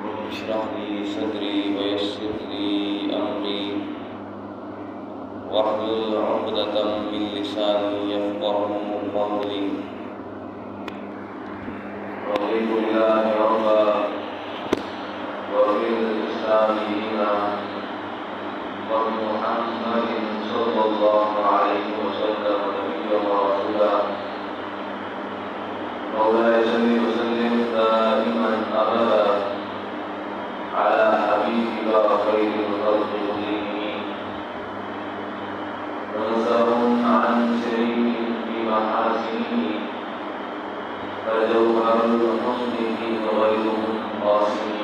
رب اشرح لي صدري ويسر لي أمري واحلل عقدة من لساني يفقهوا قولي. رضيت بالله ربا وبالإسلام دينا وبمحمد صلى الله عليه وسلم نبيا ورسولا. مولاي صل وسلم دائما أبدا على حبيبك خير الخلق كلهم ونزه عن شريك في محاسنه فجوهر الحسن فيه غير قاسم.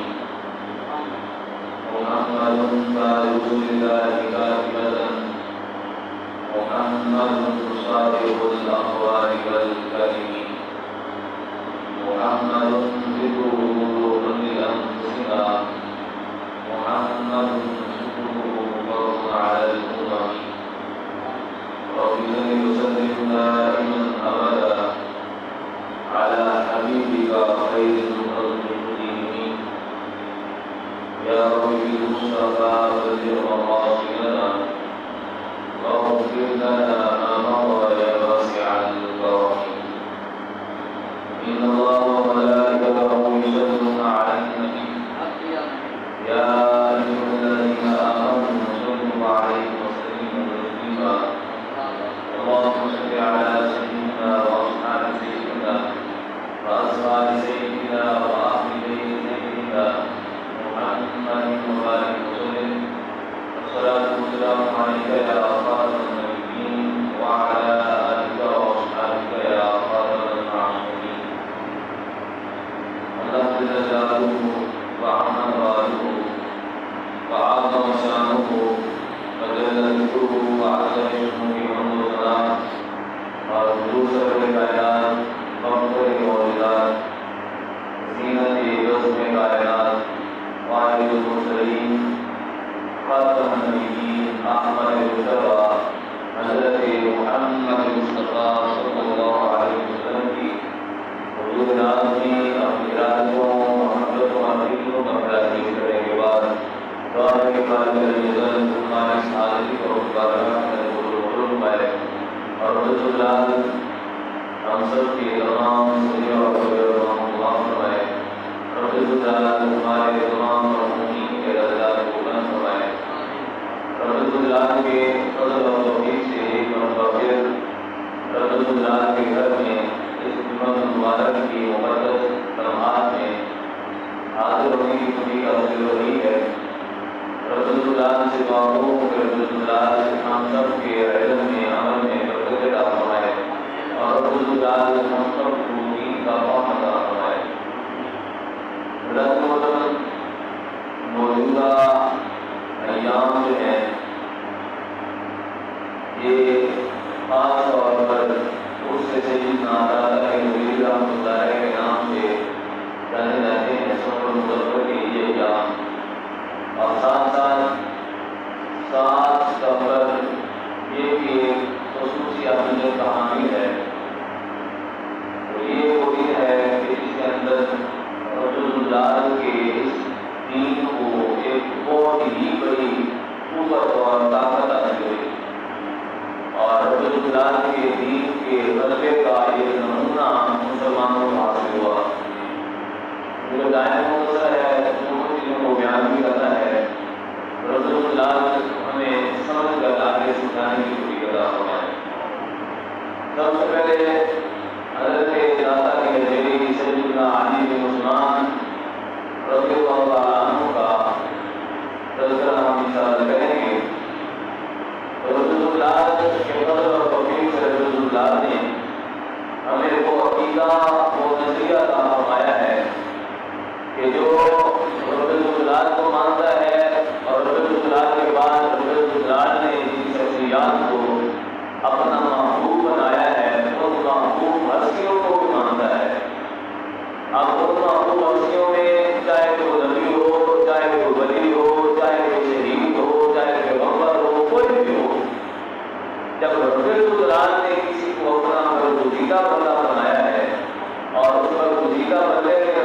محمد فارس لله كاتبة محمد صادق الأقوال والكلم محمد ذكره لأنفسنا محمد شكره فرض على الأمم. رب صل وسلم دائما أبدا على حبيبك خير الخلق كلهم. يا رب بالمصطفى بلغ مقاصدنا واغفر لنا ما مضى يا واسع الكرم. إن الله وملائكته يصلون على النبي يا أيها الذين آمنوا صلوا عليه وسلموا تسليما. اللهم صل على سيدنا وأصحاب سيدنا وأزواج سيدنا وأهل بيت سيدنا محمد وبارك وسلم. الصلاة والسلام عليك يا خاتم النبيين وعلى آلك وأصحابك يا خاتم المعصومين. الله جل جلاله وعظم وجهه وعظم شانه وجل ذكره وعز اسمه ومنزله وخلوص الكائنات وفخر الموجودات زينة جسم الكائنات واحد المرسلين خاتم النبيين أحمد المصطفى حضرت محمد المصطفى صلی اللہ علیہ وسلم کی حضور نازمی ارادوں محبت و عقیدوں کا خلاصی کرنے کے بعد دعا کے بعد ہمارے سعادت کو برقرار پائے اور رسول اللہ ہم سب کے تمام سنیوں اور اللہ فرمائے. رسول اللہ ہمارے تمام مرحومین کے درجات کو بلند فرمائے. رسول اللہ کے فضل و توفیق سے ایک مرتبہ پھر رسول اللہ کے گھر میں اس جمعہ مبارک کی مقدس لمحات میں حاضر ہونے کی خوشی کا حاصل ہو رہی ہے. رسول اللہ سے دعاؤں کہ رسول اللہ سے ہم سب کے علم میں عمل میں برکت عطا فرمائے اور رسول اللہ ہم سب کو دین کا فہم عطا فرمائے. موجودہ ایام جو ہیں یہ خاص طور پر اس سے سیدنا تعالیٰ کے نبی رحمۃ اللہ کے نام سے جانے جاتے ہیں. سفر مظفر کے لیے ایام اور ساتھ سفر یہ بھی خصوصی اہمیت کا حامل ہے. تو یہ وہ دن ہے کہ جس کے اندر رسول اللہ کے اس دین کو ایک بہت ہی بڑی قوت اور طاقت حاصل ہوئی اور رسول اللہ کے دین کے غلبے کا یہ نمونہ مسلمانوں کو حاصل ہوا. جو دائم ہوتا ہے جو چیزوں کو بیان بھی کرتا ہے رسول اللہ ہمیں سمجھ کر آگے سکھانے کی پوری کرتا ہوا ہے. سب سے پہلے حضرت داتا کے جلی سیدنا علی بن عثمان رضی اللہ عنہ کا تذکرہ ہم انشاءاللہ کریں گے. رسول اللہ کے فضل اور توفیق سے رسول اللہ نے ہمیں وہ عقیدہ وہ نظریہ عطا فرمایا ہے کہ جو رسول اللہ کو مانتا ہے اور رسول اللہ کے بعد رسول اللہ نے جن شخصیات کو اپنا محبوب بنایا ہے ان محبوب ہستیوں کو بھی مانتا ہے. اب ان محبوب ہستیوں میں چاہے وہ نبی ہو چاہے وہ ولی ہو چاہے وہ شہید ہو چاہے پیغمبر ہو کوئی بھی ہو جب رسول اللہ نے کسی کو اپنا برگزیدہ بندہ بنایا ہے اور اس برگزیدہ بندے نے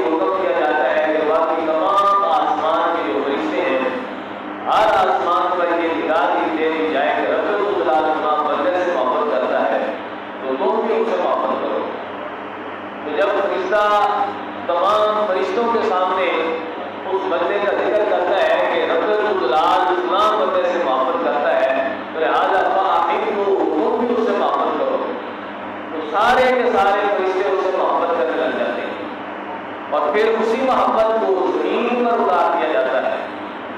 حکم دیا جاتا ہے کہ باقی تمام آسمان کے جو فرشتے ہیں ہر آسمان پر یہ نگاہ دے دی جائے کہ رب الجلال تمام بندے سے محبت کرتا ہے تو تم بھی اسے محبت کرو۔ تو جب فرشتہ تمام فرشتوں کے سامنے اس بندے کا ذکر کرتا ہے کہ رب الجلال تمام بندے سے محبت کرتا ہے تو لہٰذا فآمنوا تم بھی اسے محبت کرو، تو سارے کے سارے فرشتے اسے محبت کرنے لگ جاتے ہیں اور پھر اسی محبت کو زمین پر اتار دیا جاتا ہے،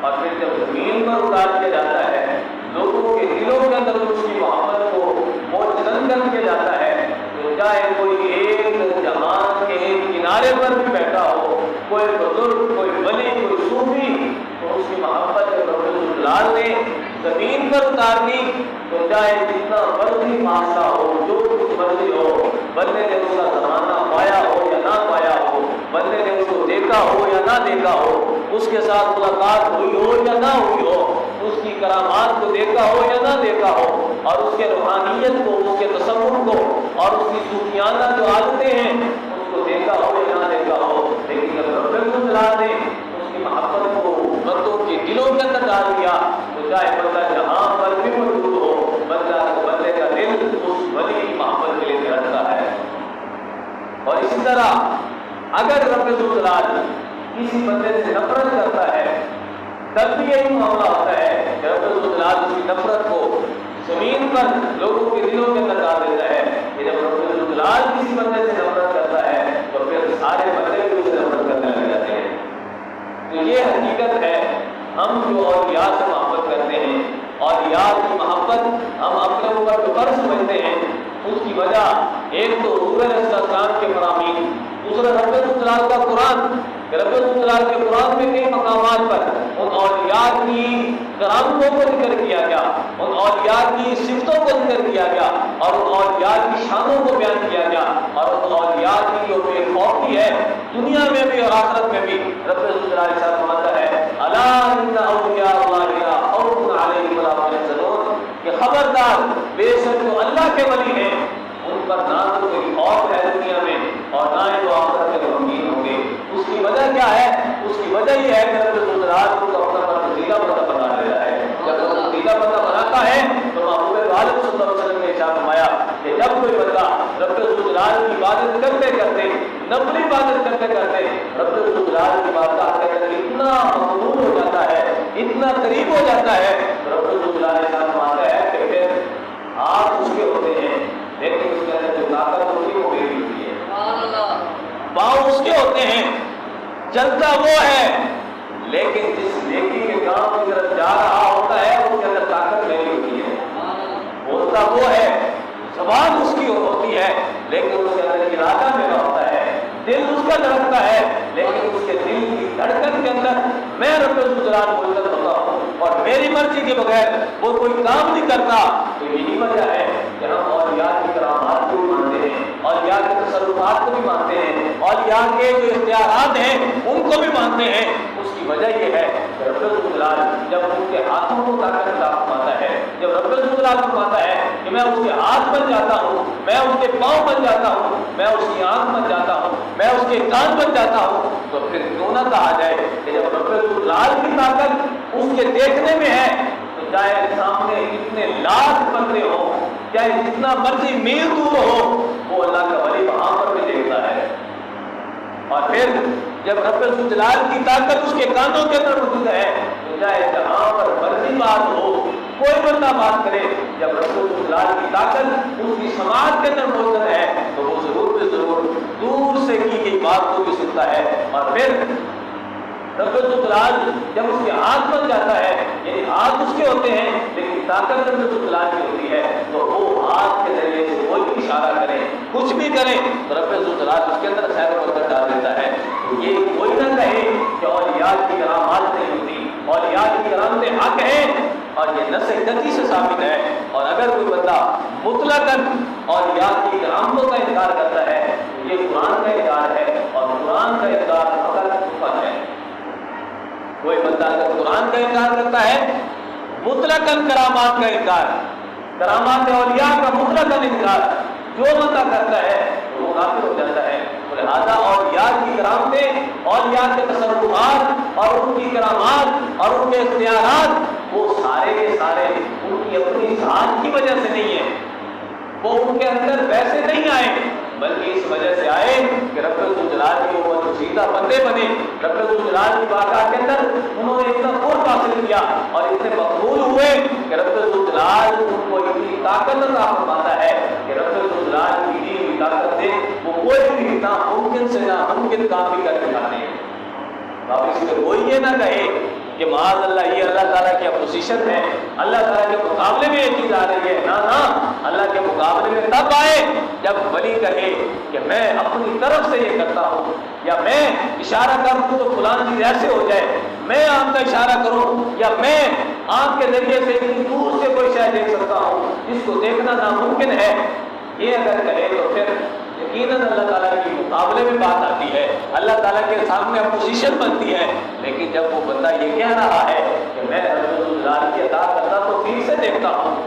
اور پھر جب زمین پر اتار دیا جاتا ہے لوگوں کے دلوں کے اندر اس کی محبت کو موجزن کر دیا جاتا ہے، تو چاہے کوئی ایک جہان کے ایک کنارے پر بھی بیٹھا ہو، کوئی بزرگ، کوئی ولی، کوئی صوفی، تو اس کی محبت رب الجلال نے زمین پر اتار دی، تو چاہے جتنا مرضی معاشرہ ہو، جو کچھ مرضی ہو، بندے نے اس کا زمانہ پایا ہو یا نہ پایا ہو، بندے نے اس کو دیکھا ہو یا نہ دیکھا ہو، اس کے ساتھ ملاقات ہوئی ہو یا نہ ہوئی ہو، اس کی کرامات کو دیکھا ہو یا نہ دیکھا ہو، اور اس کے روحانیت کو، اس کے تصور کو، اور اس کی صوفیانہ جو عادتیں ہیں اس کو دیکھا ہو یا نہ دیکھا ہو، لیکن جب رب الجلال نے اس کی محبت کو بندوں کے دلوں کے اندر ڈال دیا تو چاہے بندہ جہاں پر بھی موجود ہو، بندے کا دل اس ولی کی محبت کے لیے دھڑکتا ہے۔ اور اسی طرح اگر رب الجلال کسی بندے سے نفرت کرتا ہے تب بھی یہی معاملہ ہوتا ہے کہ رب الجلال اس کی نفرت کو زمین پر لوگوں کے دلوں کے اندر ڈال دیتا ہے کہ جب رب الجلال کسی بندے سے نفرت کرتا ہے تو پھر سارے بندے بھی اسے نفرت کرنے لگ جاتے ہیں۔ تو یہ حقیقت ہے، ہم جو اولیاء سے محبت کرتے ہیں، اولیاء کی محبت ہم اپنے اوپر جو فرض سمجھتے ہیں، اس کی وجہ ایک تو حضور علیہ السلام کے فرامین، دوسرا رب الجلال کا قرآن، کہ رب الجلال کے قرآن میں کئی مقامات پر ان اولیاء کی کرامتوں کو ذکر کیا گیا، ان اولیاء کی صفتوں کو ذکر کیا گیا، اور ان اولیاء کی شانوں کو بیان کیا گیا، اور ان اولیاء کی جو بے خوفی ہے دنیا میں بھی اور آخرت میں بھی رب الجلال کے ساتھ فرماتا ہے الا ان اولیاء اللہ لا خوف علیہم ولا هم يحزنون، کہ خبردار بے شک جو اللہ کے ولی ہیں ان پر نہ تو کوئی خوف ہے دنیا میں اور نہ ہی وہ آخرت میں غمگین ہوں گے۔ اس کی وجہ کیا ہے؟ اس کی وجہ یہ ہے کہ رب الجلال کو اپنا پسندیدہ بندہ بنا رہا ہے۔ جب وہ پسندیدہ بندہ بناتا ہے تو محبوب غالب صلی اللہ علیہ وسلم نے ارشاد فرمایا کہ جب کوئی بندہ رب الجلال کی عبادت کرتے کرتے، نفلی عبادت کرتے کرتے رب الجلال کی عبادت کے اندر اتنا مقبول ہو جاتا ہے، اتنا قریب ہو جاتا ہے، تو رب الجلال ارشاد فرماتا ہے کہ پھر ہاتھ اس کے ہوتے ہیں لیکن اس کے اندر جو طاقت ہوتی ہے وہ میری ہوتی ہے، پاؤں اس کے ہوتے ہیں چلتا وہ ہے، لیکن جس نیکی کے کام کی طرف جا رہا ہوتا ہے اس کے اندر طاقت میری ہوتی ہے، بولتا وہ ہے، زبان اس کی ہوتی ہے لیکن اس کے اندر ارادہ میرا ہوتا ہے، دل اس کا دھڑکتا ہے لیکن اس کے دل کی دھڑکن کے اندر میں رب الجلال کو عزت ہوتا ہوں اور میری مرضی کے بغیر وہ کوئی کام نہیں کرتا۔ تو یہی وجہ ہے کہ ہم اولیاء کی کرامات کو بھی مانتے ہیں، اولیاء کے تصرفات کو بھی مانتے ہیں، اولیاء کے جو اختیارات ہیں ان کو بھی مانتے ہیں۔ اس کی وجہ یہ ہے کہ رب الجلال جب ان کے ہاتھوں کو طاقت عطا فرماتا ہے، جب رب الجلال فرماتا ہے کہ میں اس کے ہاتھ بن جاتا ہوں، میں اس کے پاؤں بن جاتا ہوں، میں اس کی آنکھ بن جاتا ہوں، میں اس کے کان بن جاتا ہوں، تو پھر کیوں نہ کہا جائے کہ جب رب الجلال کی طاقت اس کے دیکھنے میں ہے تو چاہے سامنے کتنے لاکھ بندے ہوں، چاہے جتنا مرضی میل دور ہو، وہ اللہ کا ولی وہاں پر بھی دیکھتا ہے۔ اور پھر جب رب الجلال کی طاقت اس کے کانوں کے اندر موجود ہے تو چاہے جہاں پر مرضی بات ہو، کوئی بندہ بات کرے، جب رب الجلال کی طاقت اس کی سماعت کے اندر موجود ہے تو وہ ضرور بے ضرور دور سے کی گئی بات کو بھی سنتا ہے۔ اور پھر رب الجلال جب اس کے ہاتھ بن جاتا ہے، یعنی ہاتھ اس کے ہوتے ہیں لیکن طاقت رب الجلال کی ہوتی ہے، تو وہ ہاتھ کے ذریعے سے کوئی بھی اشارہ کرے، کچھ بھی کرے تو رب الجلال اس کے اندر خیر و برکت ڈال دیتا ہے۔ یہ کوئی نہ کہے کہ اولیاء کی کرامات نہیں ہوتی، اولیاء کی کرامتیں حق ہیں، اور یہ نص قطعی سے ثابت ہے۔ اور اگر کوئی بندہ مطلقاً اولیاء کی کرامتوں کا انکار کرتا ہے تو یہ قرآن کا انکار ہے، اور قرآن کا انکار فقط کفر ہے۔ کوئی بندہ اگر قرآن کا انکار کرتا ہے، مطلقاً کرامات کا انکار، کرامات اولیاء کا مطلقاً انکار جو بندہ کرتا ہے تو وہ کافر ہو جاتا ہے۔ لہٰذا اولیاء کی کرامتیں احکامات اور ان کے اختیارات وہ سارے کے سارے ان کی اپنی ذات کی وجہ سے نہیں ہیں، وہ ان کے اندر ویسے نہیں آئے، بلکہ اس وجہ سے آئے کہ رب الجلال کی وہ پسندیدہ بندے بنے، رب الجلال کی بارگاہ کے اندر انہوں نے اتنا قرب حاصل کیا اور اتنے مقبول ہوئے کہ رب الجلال ان کو اتنی طاقت عطا فرماتا ہے کہ رب الجلال کی دی ہوئی طاقت سے وہ کوئی بھی ناممکن سے ناممکن کام بھی کر دکھاتے ہیں۔ آپ اس میں کوئی یہ نہ کہے کہ معاذ اللہ یہ اللہ تعالیٰ کی اپوزیشن ہے، اللہ تعالیٰ کے مقابلے میں یہ چیز آ رہی ہے، نہ اللہ کے مقابلے میں تب آئے جب ولی کہے کہ میں اپنی طرف سے یہ کرتا ہوں، یا میں اشارہ کروں تو فلان چیز ایسے ہو جائے، میں آنکھ کا اشارہ کروں یا میں آنکھ کے ذریعے سے اتنی دور سے کوئی شے دیکھ سکتا ہوں جس کو دیکھنا ناممکن ہے، یہ اگر کہے تو پھر یقیناً اللہ تعالیٰ کے مقابلے میں بات آتی ہے، اللہ تعالیٰ کے سامنے اپوزیشن بنتی ہے۔ لیکن جب وہ بندہ یہ کہہ رہا ہے کہ میں رب الجلال کی عطا کرتا توفیق سے دیکھتا ہوں،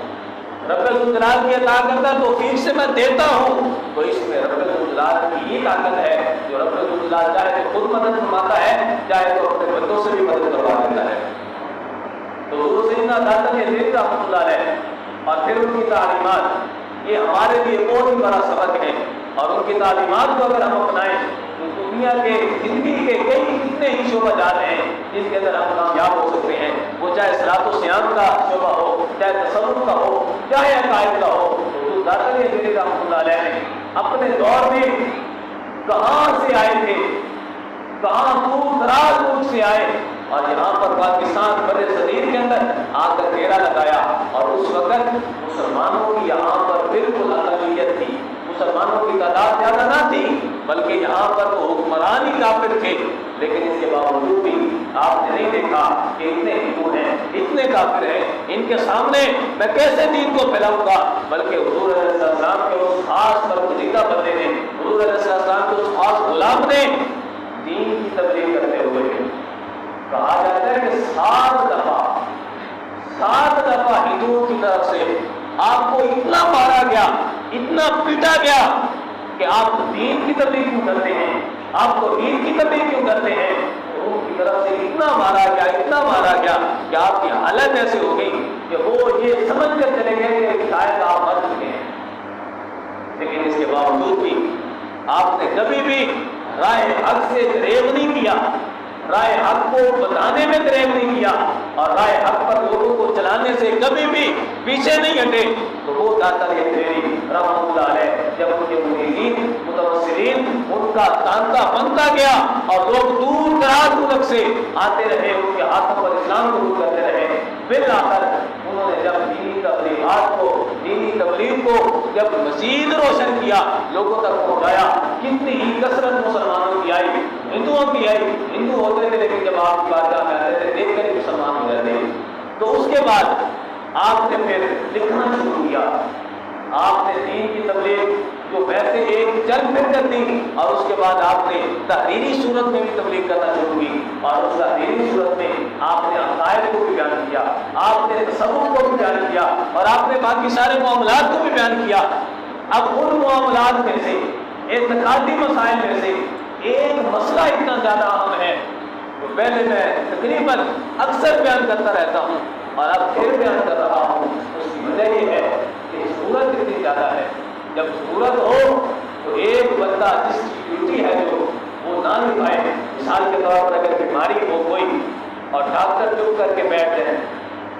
رب الجلال کی عطا کرتا توفیق سے میں دیتا ہوں، تو اس میں رب الجلال کی یہ طاقت ہے جو رب الجلال چاہے تو خود مدد فرماتا ہے، چاہے تو اپنے بندوں سے بھی مدد کروا دیتا ہے۔ تو حضور سیدنا داتا نے دیکھ رحمۃ اللہ علیہ اور پھر ان کی تعلیمات یہ ہمارے لیے بہت ہی بڑا سبق ہے، اور ان کی تعلیمات کو اگر ہم اپنائیں تو دنیا کے زندگی کے کئی کتنے ہی شعبہ جات ہیں جس کے اندر ہم کامیاب ہو سکتے ہیں، وہ چاہے صلاۃ و صیام کا شعبہ ہو، چاہے تصوف کا ہو، چاہے عقائد کا ہو۔ تو داتا نے رحمۃ اللہ علیہ نے اپنے دور میں کہاں سے آئے تھے، کہاں دور دراز ملک سے آئے اور یہاں پر پاکستان بر صغیر کے اندر آ کر ڈیرا لگایا، اور اس وقت مسلمانوں کی یہاں پر بالکل اقلیت تھی، مسلمانوں کی تعداد زیادہ نہ تھی، بلکہ یہاں پر تو حکمران ہی کافر تھے، لیکن اس کے باوجود بھی آپ نے نہیں دیکھا کہ اتنے ہندو ہیں، اتنے کافر ہیں، ان کے سامنے میں کیسے دین کو پھیلاؤں گا، بلکہ حضور علیہ السلام کے اس خاص برگزیدہ بندے نے، حضور علیہ السلام کے اس خاص غلام نے دین کی تبلیغ کرتے ہوئے کہا جاتا ہے کہ 7 دفعہ ہندوؤں کی طرف سے آپ کو اتنا مارا گیا، اتنا پیٹا گیا کہ آپ دین کی تبلیغ کیوں کرتے ہیں، آپ کو دین کی تبلیغ کیوں کرتے ہیں، ان کی طرف سے اتنا مارا گیا، اتنا مارا گیا کہ آپ کی حالت ایسے ہو گئی کہ وہ یہ سمجھ کر چلے گئے کہ شاید آپ مر چکے ہیں۔ لیکن اس کے باوجود بھی آپ نے کبھی بھی رائے حق سے دریغ نہیں کیا، رائے حق کو بتانے میں دریغ نہیں کیا، اور رائے حق پر لوگوں کو چلانے سے کبھی بھی پیچھے نہیں ہٹے۔ تو وہ داتا رحمۃ اللہ علیہ جب ان کے مریدین متوسلین ان کا تانتا بنتا گیا اور لوگ دور دراز ملک سے آتے رہے، ان کے ہاتھوں پر اسلام قبول کرتے رہے، بالآخر انہوں نے جب دینی تبلیغات کو، دینی تبلیغ کو جب مزید روشن کیا، لوگوں تک پہنچایا، کتنی ہی کثرت مسلمانوں کی آئی، ہندوؤں کی آئی، ہندو ہوتے تھے لیکن جب آپ کی بارگاہ میں آتے تھے دیکھ کر ہی مسلمان ہو جاتے۔ تو اس کے بعد آپ نے پھر لکھنا شروع کیا، آپ نے دین کی تبلیغ جو ویسے ایک چند پھر کر دی، اور اس کے بعد آپ نے تحریری صورت میں بھی تبلیغ کرنا شروع کی، اور اس تحریری صورت میں آپ نے عقائد کو بھی بیان کیا، آپ نے تصوف کو بھی بیان کیا، اور آپ نے باقی سارے معاملات کو بھی بیان کیا۔ اب ان معاملات میں سے، اعتقادی مسائل میں سے ایک مسئلہ اتنا زیادہ اہم ہے تو پہلے میں تقریباً اکثر بیان کرتا رہتا ہوں اور اب پھر بیان کر رہا ہوں۔ اس کی وجہ یہ ہے کہ ضرورت اتنی زیادہ ہے، جب ضرورت ہو تو ایک بندہ جس کی ڈیوٹی ہے جو وہ نہ نبھائے، مثال کے طور پر اگر بیماری ہو کوئی اور ڈاکٹر چپ کر کے بیٹھ جائے،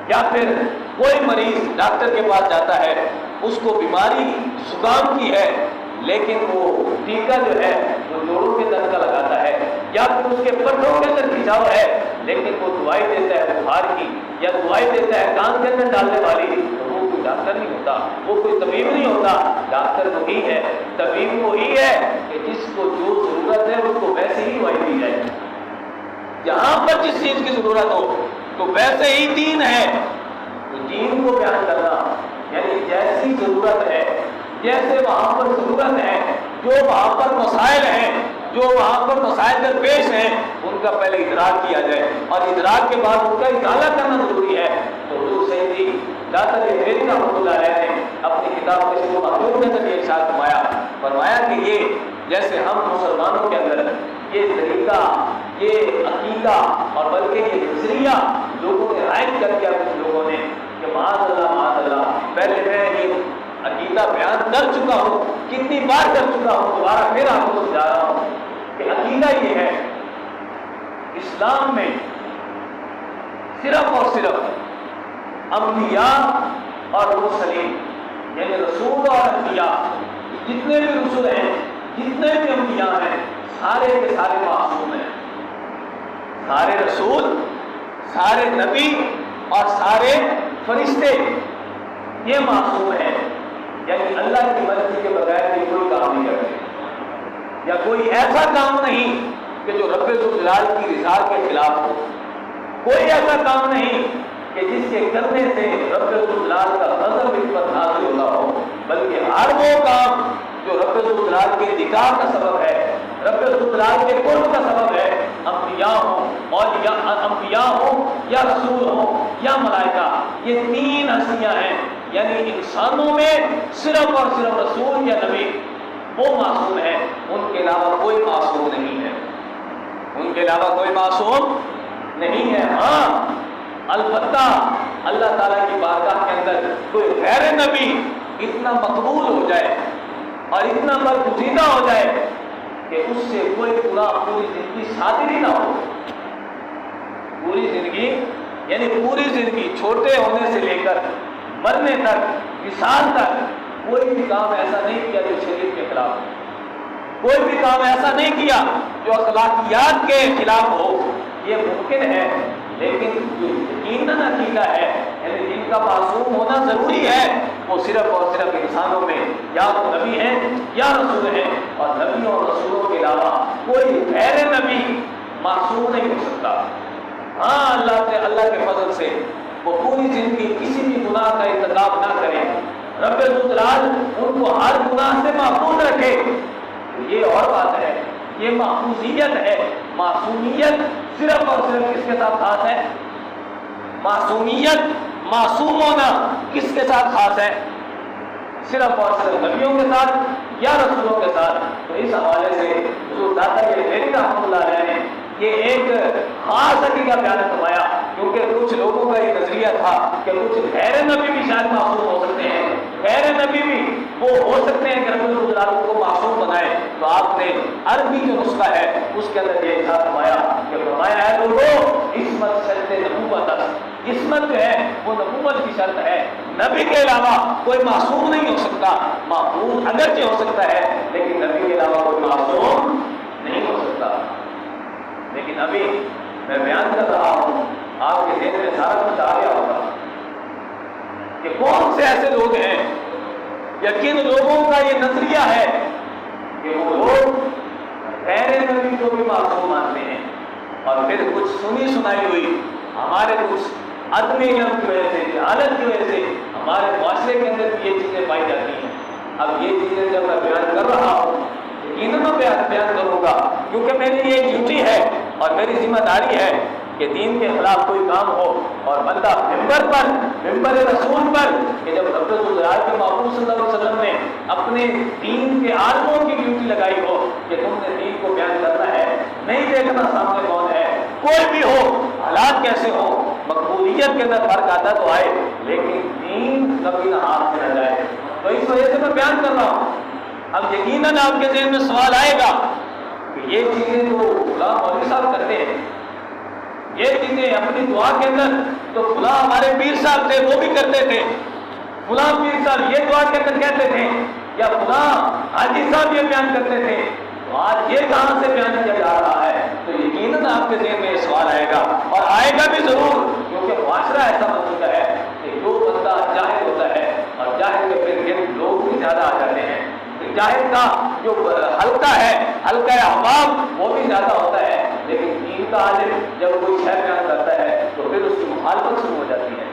یا پھر کوئی مریض ڈاکٹر کے پاس جاتا ہے، اس کو بیماری زکام کی ہے لیکن وہ ٹیکہ جو ہے وہ جوڑوں کے درد کا لگاتا ہے، یا پھر اس کے پٹھوں کے اندر کھچاؤ ہے لیکن وہ دوائی دیتا ہے بخار کی، یا دوائی دیتا ہے کان کے اندر ڈالنے والی، تو وہ کوئی ڈاکٹر نہیں ہوتا، وہ کوئی طبیب نہیں ہوتا، ڈاکٹر وہی ہے، طبیب وہی ہے کہ جس کو جو ضرورت ہے اس کو ویسے ہی دوائی دی جائے، جہاں پر جس چیز کی ضرورت ہو تو ویسے ہی دین ہے۔ تو دین کو بیان کرنا یعنی جیسی ضرورت ہے، جیسے وہاں پر ضرورت ہے، جو وہاں پر مسائل ہیں، جو وہاں پر مسائل درپیش ہیں، ان کا پہلے ادراک کیا جائے، اور ادراک کے بعد ان کا ازالہ کرنا ضروری ہے۔ تو حضور سیدی داتا بہیری رحمۃ اللہ علیہ نے اپنی کتاب کے شروع محدود کے اندر یہ ارشاد فرمایا کہ یہ جیسے ہم مسلمانوں کے اندر یہ طریقہ، یہ عقیدہ اور بلکہ یہ نظریہ لوگوں نے عائد کر دیا کچھ لوگوں نے کہ معاذ اللہ پہلے میں یہ عقیدہ بیان کر چکا ہوں، کتنی بار کر چکا ہوں، دوبارہ پھر آپ کو سمجھا رہا ہوں کہ عقیدہ یہ ہے اسلام میں صرف اور صرف انبیاء اور مرسلین یعنی رسول اور انبیاء جتنے بھی رسول ہیں جتنے بھی انبیاء ہیں سارے کے سارے معصوم ہیں، سارے رسول، سارے نبی اور سارے فرشتے یہ معصوم ہیں، یعنی اللہ کی مرضی کے بغیر یہ کوئی کام نہیں کرتے، یا کوئی ایسا کام نہیں کہ جو رب ذوالجلال کی رضا کے خلاف ہو، کوئی ایسا کام نہیں کہ جس کے کرنے سے رب ذوالجلال کا غضب اس پر نازل ہوتا ہو، بلکہ ہر وہ کام جو رب ذوالجلال کے ذکر کا سبب ہے، رب ذوالجلال کے قرب کا سبب ہے، انبیاء ہوں اور یا انبیاء ہوں یا رسول ہوں یا ملائکہ، یہ تین ہستیاں ہیں، یعنی انسانوں میں صرف اور صرف رسول یا نبی وہ معصوم ہے، ان کے علاوہ کوئی معصوم نہیں ہے، ان کے علاوہ کوئی معصوم نہیں ہے۔ ہاں البتہ اللہ تعالیٰ کی بارگاہ کے اندر کوئی غیر نبی اتنا مقبول ہو جائے اور اتنا برگزیدہ ہو جائے کہ اس سے کوئی گناہ پوری زندگی صادر ہی نہ ہو، پوری زندگی یعنی پوری زندگی چھوٹے ہونے سے لے کر مرنے تک وصال تک کوئی بھی کام ایسا نہیں کیا جو شریعت کے خلاف ہو، کوئی بھی کام ایسا نہیں کیا جو اخلاقیات کے خلاف ہو، یہ ممکن ہے، لیکن جو یقیناً عقیدہ ہے یعنی جن کا معصوم ہونا ضروری ہے وہ صرف اور صرف انسانوں میں یا تو نبی ہیں یا رسول ہیں، اور نبیوں اور رسولوں کے علاوہ کوئی غیر نبی معصوم نہیں ہو سکتا۔ ہاں اللہ کے فضل سے وہ پوری زندگی کسی بھی گناہ کا ارتکاب نہ کریں، رب ذوالجلال ان کو ہر گناہ سے محفوظ رکھے، یہ اور بات ہے، یہ محفوظیت ہے۔ معصومیت صرف اور صرف کس کے ساتھ خاص ہے؟ معصومیت، معصوم ہونا کس کے ساتھ خاص ہے؟ صرف اور صرف نبیوں کے ساتھ یا رسولوں کے ساتھ۔ تو اس حوالے سے حضور داتا کے رحمۃ اللہ علیہ نے یہ ایک خاص عقیدہ بیان فرمایا، کیونکہ کچھ لوگوں کا یہ نظریہ تھا کہ کچھ غیر نبی بھی شاید معصوم ہو سکتے ہیں، غیر نبی بھی وہ ہو سکتے ہیں کہ رب ذوالجلال کو معصوم بنائے۔ تو آپ نے عربی جو نسخہ ہے اس کے اندر یہ ارشاد فرمایا کہ فرمایا ہے لوگوں عصمت شرط نبوت، عصمت جو ہے وہ نبوت کی شرط ہے، نبی کے علاوہ کوئی معصوم نہیں ہو سکتا، معصوم اگرچہ ہو سکتا ہے لیکن نبی کے علاوہ کوئی معصوم نہیں ہو سکتا۔ لیکن ابھی میں بیان کر رہا ہوں، آپ کے ذہن میں سارا کچھ آ گیا ہوگا کہ کون سے ایسے لوگ ہیں یا کن لوگوں کا یہ نظریہ ہے کہ وہ لوگ غیر نبی کو بھی معصوم مانتے ہیں، اور پھر کچھ سنی سنائی ہوئی ہمارے کچھ عدم علم کی وجہ سے، جہالت کی وجہ سے ہمارے معاشرے کے اندر بھی یہ چیزیں پائی جاتی ہیں۔ اب یہ چیزیں جب میں بیان کر رہا ہوں یقیناً میں بیان کروں گا، کیونکہ میری یہ ڈیوٹی ہے اور میری ذمہ داری ہے کہ دین کے خلاف کوئی کام ہو اور بندہ ممبر رسول پر کہ جب رب ذوالجلال کے محبوب صلی اللہ علیہ وسلم نے اپنے دین کے عالموں کی ڈیوٹی لگائی ہو کہ تم نے دین کو بیان کرنا ہے، نہیں دیکھنا سامنے کون ہے، کوئی بھی ہو، حالات کیسے ہو، مقبولیت کے اندر فرق آتا تو آئے، لیکن دین کبھی نہ ہاتھ سے نہ جائے۔ تو اس وجہ سے میں بیان کر رہا ہوں۔ اب یقیناً آپ کے ذہن میں سوال آئے گا کہ یہ چیزیں جو فلاں مولوی صاحب کرتے ہیں، یہ چیزیں اپنی دعا کے اندر تو فلاں ہمارے پیر صاحب تھے وہ بھی کرتے تھے، فلاں پیر صاحب یہ دعا کے اندر کہتے تھے، یا فلاں حاجی صاحب یہ بیان کرتے تھے، تو آج یہ کہاں سے بیان کیا جا رہا ہے؟ تو یقیناً آپ کے ذہن میں یہ سوال آئے گا، اور آئے گا بھی ضرور، کیونکہ معاشرہ ایسا بن چکا ہے کہ جو بندہ جاہل ہوتا ہے اور جاہل کے پھر لوگ بھی زیادہ آ جاتے ہیں، جاہل کا جو حلقہ ہے، حلقہ احباب وہ بھی زیادہ ہوتا ہے، لیکن دین کا عالم جب کوئی شے بیان کرتا ہے تو پھر اس کی مخالفت شروع ہو جاتی ہے۔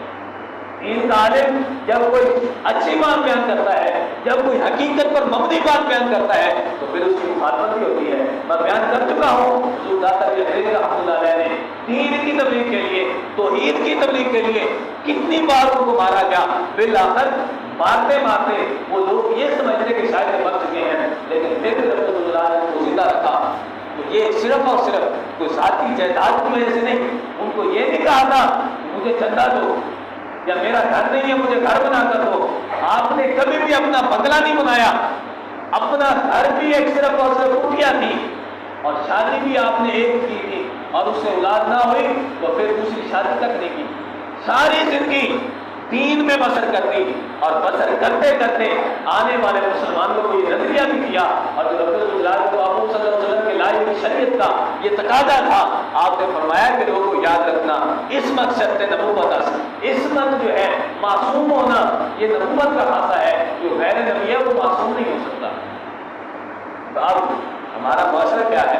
دین کا عالم جب کوئی اچھی بات بیان کرتا ہے، جب کوئی حقیقت پر مبنی بات بیان کرتا ہے تو پھر اس کی مخالفت بھی ہوتی ہے۔ میں بیان کر چکا ہوں حضور داتا رحمۃ اللہ علیہ نے دین کی تبلیغ کے لیے، توحید کی تبلیغ کے لیے کتنی بار ان کو مارا گیا، بالآخر مارتے مارتے وہ لوگ یہ سمجھتے کہ شاید مر چکے ہیں، لیکن پھر رب ذوالجلال نے کو زندہ رکھا، تو یہ صرف اور صرف کوئی ذاتی جائیداد کی وجہ سے نہیں. ان کو یہ نہیں کہا تھا مجھے چندہ دو یا میرا گھر نہیں ہے مجھے گھر بنا کر دو. آپ نے کبھی بھی اپنا بنگلہ نہیں بنایا. اپنا گھر بھی ایک صرف اور صرف کٹیا تھی اور شادی بھی آپ نے ایک کی تھی اور اس سے اولاد نہ ہوئی تو پھر دوسری شادی تک نہیں کی. ساری زندگی دین میں بسر کر دی اور بسر کرتے کرتے آنے والے مسلمانوں کو یہ نظریہ بھی کیا. اور جو رب العالمین کو آپ صلی اللہ علیہ وسلم کے لائے ہوئی شریعت کا یہ تقاضا تھا. آپ نے فرمایا کہ لوگوں کو یاد رکھنا عصمت شرط نبوت عصمت جو ہے معصوم ہونا یہ نبوت کا خاصہ ہے. جو غیر نبی ہے وہ معصوم نہیں ہو سکتا. تو اب ہمارا معاشرہ کیا ہے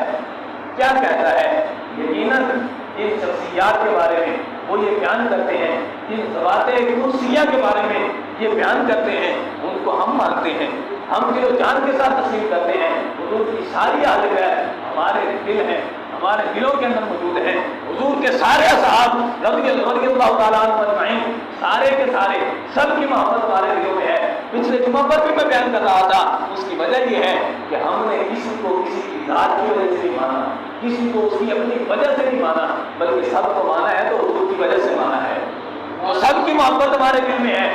کیا کہتا ہے؟ یقیناً ان شخصیات کے بارے میں وہ یہ بیان کرتے ہیں, ان ذوات قدسیہ کے بارے میں یہ بیان کرتے ہیں, ان کو ہم مانتے ہیں, ہم دل و جان کے ساتھ تسلیم کرتے ہیں. حضور کی ساری عالم ہے ہمارے دل ہیں, ہمارے دلوں کے اندر موجود ہیں. حضور کے سارے اصحاب رضی اللہ تعالیٰ عنہ اجمعین سارے کے سارے سب کی محبت ہمارے دلوں میں ہے. پچھلے جمعہ پر بھی میں بیان کر رہا تھا. اس کی وجہ یہ ہے کہ ہم نے کسی کو کسی کی ذات کی وجہ سے نہیں مانا, کسی کو اس کی اپنی وجہ سے نہیں مانا, بلکہ سب کو مانا ہے تو حضور کی وجہ سے مانا ہے. وہ سب کی محبت ہمارے دل میں ہے.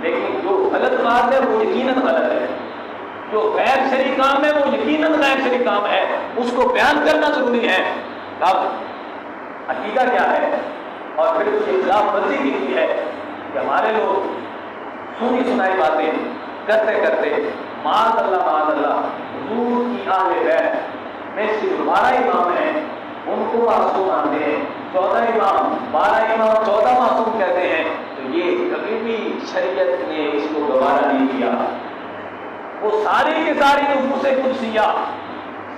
لیکن جو غلط بات ہے وہ یقیناً غلط ہے, جو غیر شرعی کام ہے وہ یقیناً غیر شرعی کام ہے, اس کو بیان کرنا ضروری ہے. اب عقیدہ کیا ہے اور پھر اس کی خلاف ورزی کی ہے کہ ہمارے لوگ سنی سنائی باتیں کرتے کرتے معاذ اللہ حضور کی اہل بیت میں صرف 12 امام ہیں ان کو معصوم مانتے ہیں, 14 امام 12 امام 14 معصوم کہتے ہیں. تو یہ کبھی بھی شریعت نے اس کو گوارا نہیں کیا. وہ ساری کی ساری نفوس قدسیہ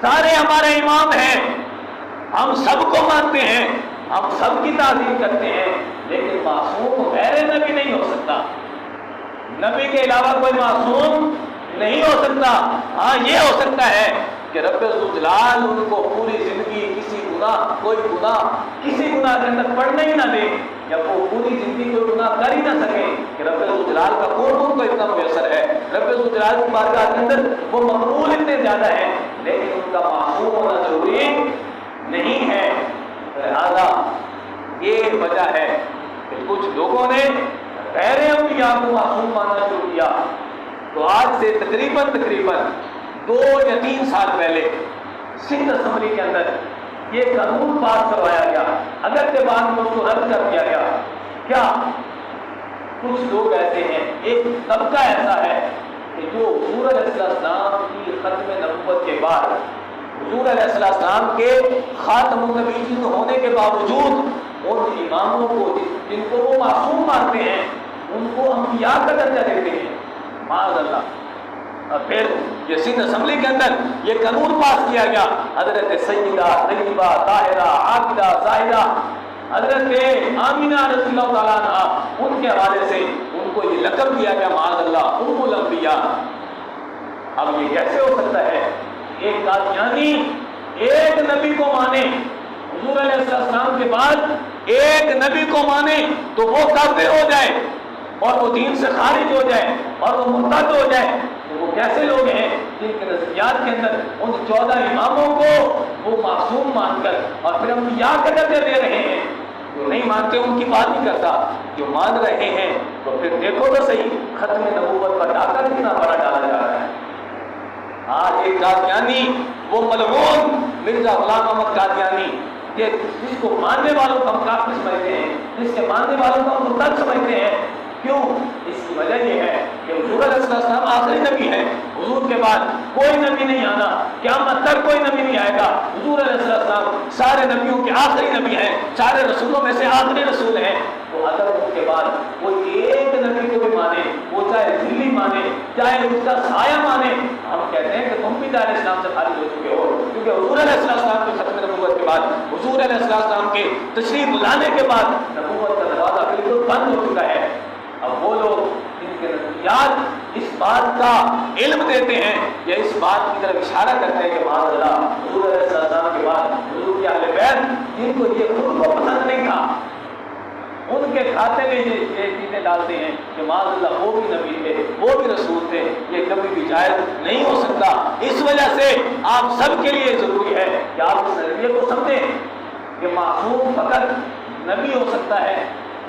سارے ہمارے امام ہیں, ہم سب کو مانتے ہیں, ہم سب کی تعظیم کرتے ہیں, لیکن معصوم غیر نبی نہیں ہو سکتا. نبی کے علاوہ کوئی معصوم نہیں ہو سکتا. ہاں یہ ہو سکتا ہے کہ رب الجلال ان کو پوری زندگی کوئی گناہ کسی گناہ کے اندر پڑھنے ہی نہ دے, یا وہ پوری زندگی کوئی گناہ کر ہی نہ سکے کہ رب الجلال کا قرب ان کو اتنا میسر ہے, رب الجلال کی بارگاہ کے اندر وہ مقبول اتنے زیادہ ہیں, لیکن ان کا معصوم ہونا ضروری نہیں ہے. لہذا یہ وجہ ہے کہ کچھ لوگوں نے غیر انبیاء کو معصوم ماننا شروع کیا. تو آج سے تقریباً 2 یا 3 سال پہلے سندھ اسمبلی کے اندر یہ قانون پاس کروایا گیا, اگر کے بعد میں اس کو رد کر دیا گیا. کیا کچھ لوگ ایسے ہیں, ایک طبقہ ایسا ہے کہ جو حضور علیہ السلام کی ختم نبوت کے بعد حضور علیہ السلام کے خاتم النبیین ہونے کے باوجود ان اماموں کو جن کو وہ معصوم مانتے ہیں ان کو انبیاء کا درجہ دیتے ہیں. معاذ اللہ. اور پھر یہ سندھ اسمبلی کے اندر یہ قانون پاس کیا گیا, حضرت سیدہ طیبہ طاہرہ عابدہ زاہدہ حضرت آمینہ رضی اللہ تعالیٰ عنہ ان کے حوالے سے ان کو یہ لقب دیا گیا معاذ اللہ ام الانبیاء. اب یہ کیسے ہو سکتا ہے؟ ایک قادیانی ایک نبی کو مانے, حضور علیہ السلام کے بعد ایک نبی کو مانے تو وہ کافر ہو جائے اور وہ دین سے خارج ہو جائے اور وہ مرتد ہو جائے. تو وہ کیسے لوگ ہیں جن کے نظریات کے اندر ان 14 اماموں کو وہ معصوم مان کر اور پھر انبیاء کا درجہ دے رہے ہیں؟ جو نہیں مانتے ان کی بات نہیں کرتا, جو مان رہے ہیں تو پھر دیکھو تو صحیح ختم نبوت پر ڈاکہ کتنا بڑا ڈالا جا رہا ہے. آج ایک قادیانی وہ ملعون مرزا غلام احمد قادیانی جس کو ماننے والوں کو ہم کافر سمجھتے ہیں, جس کے ماننے والوں کو ہم مرتد سمجھتے ہیں. کیوں؟ اس کی وجہ یہ ہے کہ حضور علیہ السلام آخری نبی ہے, حضور کے بعد کوئی نبی نہیں آنا, قیامت تک کوئی نبی نہیں آئے گا. حضور علیہ السلام سارے نبیوں کے آخری نبی ہیں, سارے رسولوں میں سے آخری رسول ہیں. تو اگر ان کے بعد کوئی ایک نبی کو بھی مانے, وہ چاہے ذلی مانے چاہے اس کا سایہ مانے, ہم کہتے ہیں کہ تم بھی علیہ السلام سے خارج ہو چکے ہو. کیونکہ حضور علیہ السلام کے ختم نبوت کے بعد, حضور علیہ السلام کے تشریف لانے کے بعد نبوت کا دروازہ بالکل بند ہو چکا ہے. اب وہ لوگ جن کے نظریات اس بات کا علم دیتے ہیں یا اس بات کی طرف اشارہ کرتے ہیں کہ معاذ اللہ حضور علیہ السلام کے بعد حضور کی اہل بیت جن کو یہ خود کو پسند نہیں تھا ان کے کھاتے میں یہ چیزیں ڈالتے ہیں کہ معاذ اللہ وہ بھی نبی تھے, وہ بھی رسول تھے. یہ کبھی بھی جائز نہیں ہو سکتا. اس وجہ سے آپ سب کے لیے ضروری ہے ہے کہ آپ اس نظریے کو سمجھیں کہ معصوم فقط نبی ہو سکتا ہے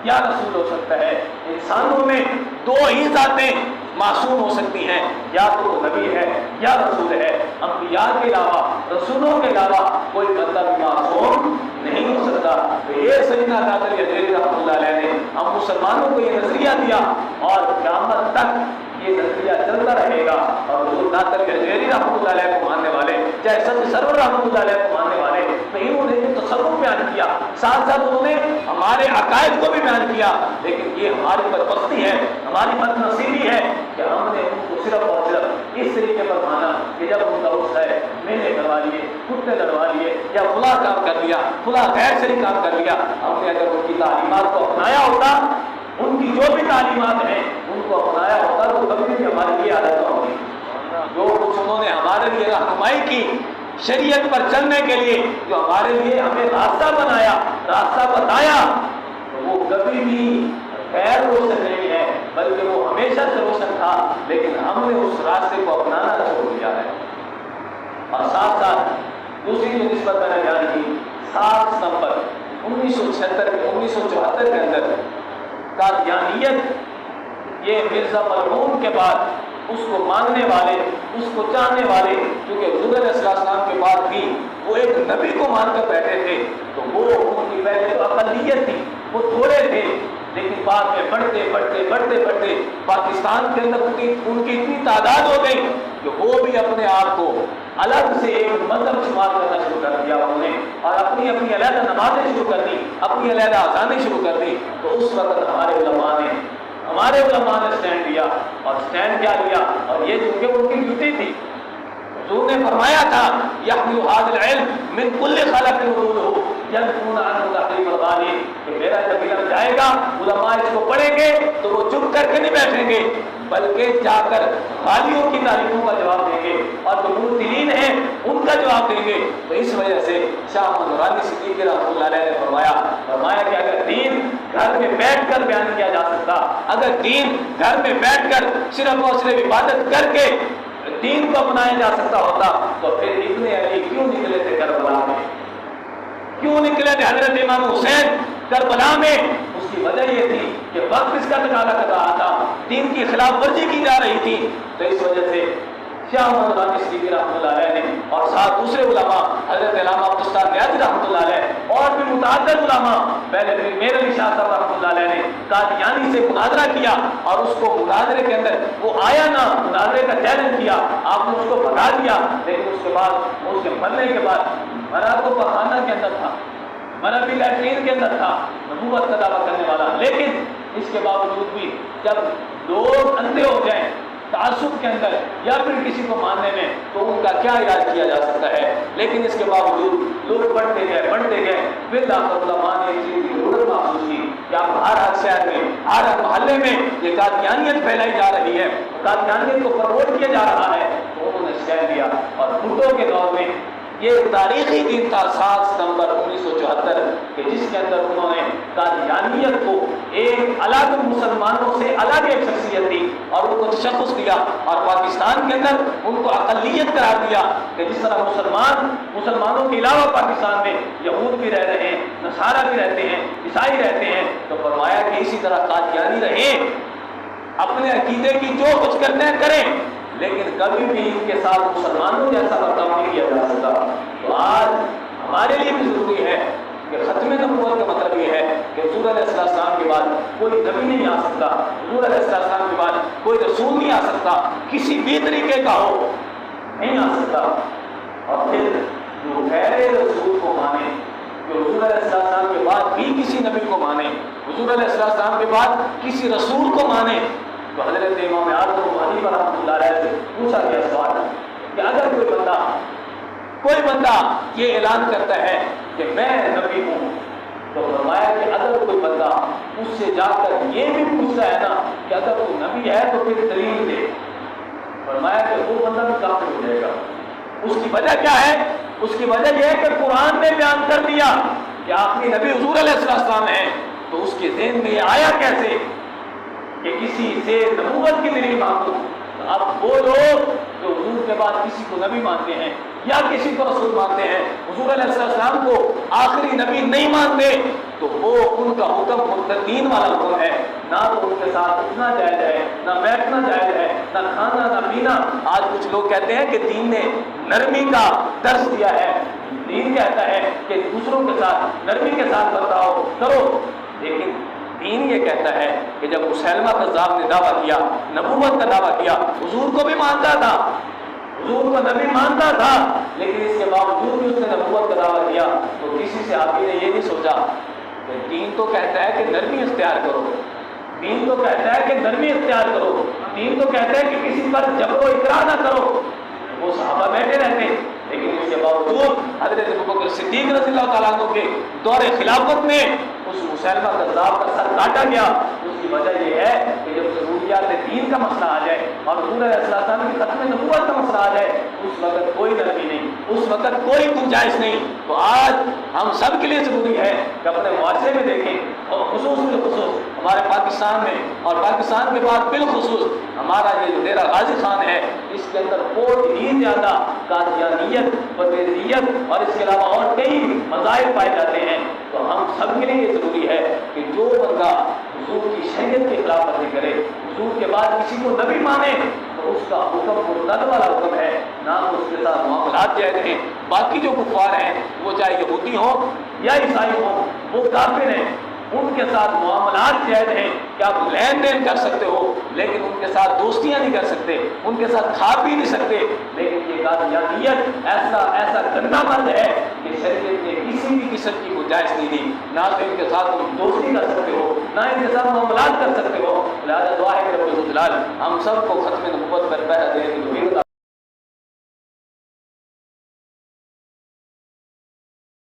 یا رسول ہو سکتا ہے۔ انسانوں میں دو ہی ذاتیں معصوم ہو سکتی ہیں، یا تو وہ نبی ہے یا رسول ہے۔ انبیاء کے علاوہ، رسولوں کے علاوہ کوئی بندہ بھی معصوم نہیں ہو سکتا۔ تو یہ سیدنا قادری حضیری رحمۃ اللہ علیہ نے ہم مسلمانوں کو یہ نظریہ دیا، اور قیامت تک یہ نظریہ چلتا رہے گا۔ اور حضور قادری حضیری رحمۃ اللہ علیہ کو ماننے والے، چاہے سب سرور رحمۃ اللہ علیہ کو ماننے والے، تو انہوں نے جو تصوف بیان کیا، ساتھ ساتھ انہوں نے ہمارے عقائد کو بھی بیان کیا، لیکن یہ ہماری بدبختی ہے، ہماری بد نصیبی ہے کہ ہم نے ان کو صرف اور صرف اس طریقے پر مانا کہ جب ان کا اس ہے میلے کروا لیے، کتے لڑوا لیے، یا فلاں کام کر لیا، فلاں غیر شرعی کام کر لیا۔ ہم نے اگر ان کی تعلیمات کو اپنایا ہوتا، ان کی جو بھی تعلیمات ہیں ان کو اپنایا ہوتا، تو کبھی بھی ہمارے لیے عادت نہ ہوگی۔ جو کچھ انہوں نے ہمارے لیے رہنمائی کی شریعت پر چلنے کے لیے، جو ہمارے لیے ہمیں راستہ بنایا، راستہ بتایا، تو وہ کبھی بھی غیر روشن نہیں ہے، بلکہ وہ ہمیشہ سے روشن تھا، لیکن ہم نے اس راستے کو اپنانا چھوڑ دیا ہے۔ اور ساتھ ساتھ دوسری جو نسبت میں نے بیان کی، 7 ستمبر 1974 کے اندر قادیانیت، یہ مرزا مرحوم کے بعد اس کو ماننے والے، اس کو چاہنے والے، کیونکہ حضور علیہ السلام کے بعد بھی وہ ایک نبی کو مان کر بیٹھے تھے، تو وہ ان کی پہلے تو اقلیت تھی، وہ تھوڑے تھے، لیکن بعد میں بڑھتے پاکستان کے اندر ان کی اتنی تعداد ہو گئی کہ وہ بھی اپنے آپ کو الگ سے ایک مذہب شمار کرنا شروع کر دیا انہوں نے، اور اپنی علیحدہ نمازیں شروع کر دی، اپنی علیحدہ اذانیں شروع کر دی۔ تو اس وقت ہمارے علماء نے سٹینڈ لیا، اور سٹینڈ کیا لیا، اور یہ چونکہ ان کی ڈیوٹی تھی۔ حضور نے فرمایا تھا یحمل هذا العلم من كل خلق حدوده ينفون عنه تحريم الغالي، کہ میرا جب علم جائے گا، علماء اس کو پڑھیں گے تو وہ چپ کر کے نہیں بیٹھیں گے، بلکہ جا کر غالیوں کی تعریفوں کا جواب دیں گے، اور جو مبتلین ہیں ان کا جواب دیں گے۔ تو اس وجہ سے شاہ محمد نورانی صدیقی رحمۃ اللہ علیہ نے فرمایا کہ اگر دین گھر میں بیٹھ کر بیان کیا جا سکتا، اگر دین گھر میں بیٹھ کر صرف اور صرف عبادت کر کے دین کو اپنایا جا سکتا ہوتا، تو پھر ابن علی کیوں نکلے تھے کربلا میں، کیوں نکلے تھے حضرت امام حسین کربلا میں؟ اس کی وجہ یہ تھی کہ وقت اس کا تقاضا کر رہا تھا، دین کی خلاف ورزی کی جا رہی تھی۔ تو اس وجہ سے شاہ محمد نورانی صدیقی رحمۃ اللہ علیہ نے، اور ساتھ دوسرے علماء حضرت علامہ عبدالستار نیازی رحمۃ اللہ علیہ، اور بھی متعدد علماء، پہلے میر علی شاہ صاحب رحمۃ اللہ علیہ نے قادیانی سے مناظرہ کیا، اور اس کو مناظرے کے اندر وہ آیا نہ، مناظرے کا چیلنج کیا، آپ نے اس کو بتا دیا، لیکن اس کے بعد، اس کے مرنے کے بعد، مرا تو پخانہ کے اندر تھا، مرا بھی لیٹرین کے اندر تھا، نبوت کا دعویٰ کرنے والا، لیکن اس کے باوجود بھی جب لوگ اندھے ہو جائیں تعصب کے اندر یا پھر کسی کو ماننے میں، تو ان کا کیا علاج کیا جا سکتا ہے؟ لیکن اس کے باوجود لوگ بڑھتے گئے، پھر علماء نے اس چیز کی ضرورت محسوس کی کہ اب ہر شہر میں، ہر محلے میں یہ قادیانیت پھیلائی جا رہی ہے، قادیانیت کو پروموٹ کیا جا رہا ہے، تو انہوں نے اسٹینڈ لیا، اور بھٹو کے دور میں یہ تاریخی دن تھا 7 ستمبر 1974 کہ جس کے اندر انہوں نے قادیانیت کو ایک الگ، مسلمانوں سے الگ ایک شخصیت دی، اور ان کو تشخص دیا، اور پاکستان کے اندر ان کو اقلیت قرار دیا کہ جس طرح مسلمانوں کے علاوہ پاکستان میں یہود بھی رہ رہے ہیں، نصارہ بھی رہتے ہیں، عیسائی رہتے ہیں، تو فرمایا کہ اسی طرح قادیانی رہیں، اپنے عقیدے کی جو کچھ کرتے ہیں کریں، لیکن کبھی بھی ان کے ساتھ مسلمانوں جیسا برتاؤ نہیں کیا جا سکتا۔ تو آج ہمارے لیے بھی ضروری ہے کہ ختم نبوت کا مطلب یہ ہے کہ حضور علیہ السلام کے بعد کوئی نبی نہیں آ سکتا، حضور علیہ السلام کے بعد کوئی رسول نہیں آ سکتا، کسی بھی طریقے کا ہو نہیں آ سکتا۔ اور پھر جو غیر رسول کو مانے، جو حضور علیہ السلام کے بعد بھی کسی نبی کو مانے، حضور علیہ السلام کے بعد کسی رسول کو مانے، تو حضرت امام اعظم ابو حنیفہ رحمۃ اللہ علیہ سے پوچھا گیا سوال کہ اگر کوئی بندہ یہ اعلان کرتا ہے کہ میں نبی ہوں، تو فرمایا کہ اگر کوئی بندہ اس سے جا کر یہ بھی پوچھتا ہے نا کہ اگر تو نبی ہے تو پھر دلیل دے، فرمایا کہ وہ بندہ بھی کافر ہو جائے گا۔ اس کی وجہ کیا ہے؟ اس کی وجہ یہ ہے کہ قرآن نے بیان کر دیا کہ آخری نبی حضور علیہ السلام ہیں، تو اس کے ذہن میں یہ آیا کیسے کہ کسی سے نبوت کی دلیل مانگو؟ اب وہ لوگ جو حضور کے بعد کسی کو نبی مانتے ہیں، یا کسی کو رسول مانتے ہیں، حضور علیہ السلام کو آخری نبی نہیں مانتے، تو وہ ان کا حکم مرتدین والا حکم ہے، نہ تو ان کے ساتھ اٹھنا جائز ہے، نہ بیٹھنا جائز ہے، نہ کھانا نہ پینا۔ آج کچھ لوگ کہتے ہیں کہ دین نے نرمی کا درس دیا ہے، دین کہتا ہے کہ دوسروں کے ساتھ نرمی کے ساتھ برتاؤ کرو، لیکن دین یہ کہتا ہے کہ جب مسیلمہ کذاب نے دعویٰ کیا، نبوت کا دعویٰ کیا، حضور کو بھی مانتا تھا، حضور کو نبی مانتا تھا، لیکن اس کے باوجود بھی اس نے نبوت کا دعویٰ کیا، تو کسی سے آپ نے یہ نہیں سوچا کہ دین تو کہتا ہے کہ نرمی اختیار کرو، دین تو کہتا ہے کہ نرمی اختیار کرو، دین تو کہتا ہے کہ کسی پر جبر و اکراہ نہ کرو۔ وہ صحابہ بیٹھے رہتے، لیکن اس کے باوجود حضرت ابوبکر صدیق رضی اللہ تعالیٰ عنہ کے دور خلافت میں اس مسیلمہ کذاب کا سر کاٹا گیا۔ اس کی وجہ یہ ہے کہ جب ضروریات دین کا مسئلہ آ جائے اور حضور علیہ السلام کی ختم نبوت کا مسئلہ آ جائے، اس وقت کوئی نرمی نہیں، اس وقت کوئی گنجائش نہیں۔ تو آج ہم سب کے لیے ضروری ہے کہ اپنے معاشرے میں دیکھیں، اور خصوص بالخصوص ہمارے پاکستان میں، اور پاکستان کے بعد بالخصوص ہمارا یہ جو ڈیرہ غازی خان ہے، اس کے اندر بہت ہی زیادہ قادیانیت، پرویزیت اور اس کے علاوہ اور کئی مذاہب پائے جاتے ہیں۔ تو ہم سب کے لیے یہ ضروری ہے کہ جو بندہ حضور کی شریعت کی خلاف ورزی کرے، حضور کے بعد کسی کو نبی مانے، تو اس کا حکم مرتد والا حکم ہے، نہ اس کے ساتھ معاملات جائز ہیں۔ باقی جو کفار ہیں، وہ چاہے یہودی ہوں یا عیسائی ہوں، وہ کافر ہیں، ان کے ساتھ معاملات جائز ہیں کہ آپ لین دین کر سکتے ہو، لیکن ان کے ساتھ دوستیاں نہیں کر سکتے، ان کے ساتھ کھا پی نہیں سکتے۔ لیکن یہ قادیانیت ایسا گندا مرض ہے کہ شریعت نے کسی بھی قسم کی گنجائش نہیں دی، نہ تو ان کے ساتھ تم دوستی کر سکتے ہو، نہ ان کے ساتھ معاملات کر سکتے ہو۔ لہٰذا دعا ہے کہ رب الجلال ہم سب کو ختم نبوت پر پہرا دینے کی توفیق عطا